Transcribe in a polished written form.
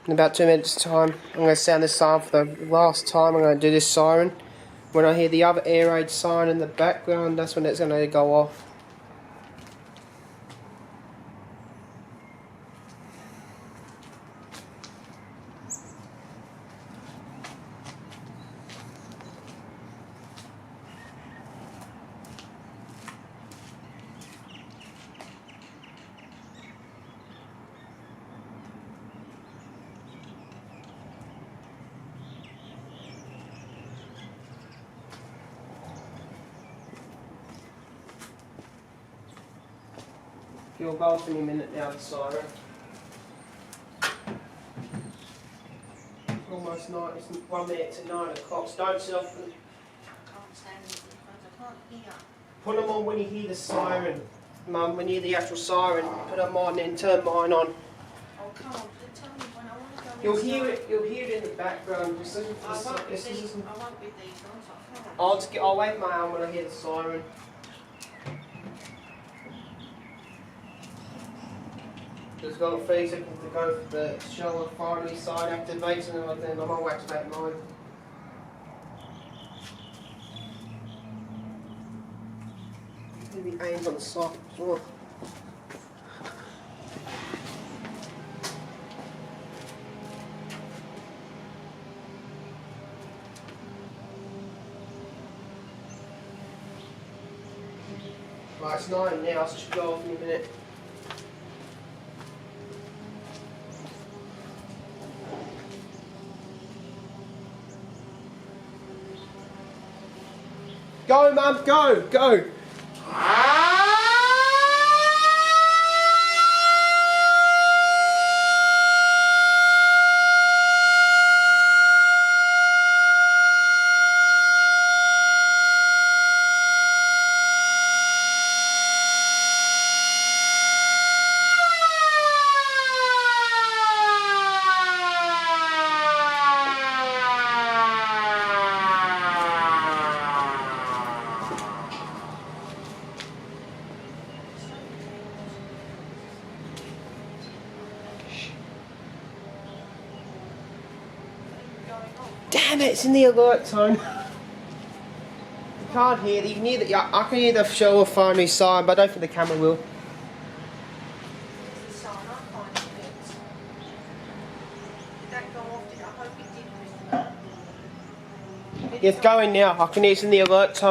In about 2 minutes time, I'm going to sound this siren for the last time. I'm going to do this siren. When I hear the other air raid siren in the background, that's when it's going to go off. You'll go off any minute now, the siren. Almost 9, it's 1 minute to 9 o'clock. Don't sit off. I can't stand it because I can't hear. Put them on when you hear the siren. Mum, when you hear the actual siren, put them on and turn mine on. Oh, come on, tell me when I want to go You'll inside. hear it in the background. Just listen to I the won't be siren. these ones, I can't. I'll wave my arm when I hear the siren. Just got 3 seconds to go for the shower finally side activates, and then I'm on wax back mine. Maybe aims on the side as well. Right, it's 9 now, so it should go off in a minute. Go, Mum, go, go! Damn it, it's in the alert tone. You can't hear it. You can hear the, I can hear the shower phone siren, but I don't think the camera will. It's a sign, I can't hear it. Did that go off? I hope it did. Yeah, it's going now. I can hear it's in the alert tone.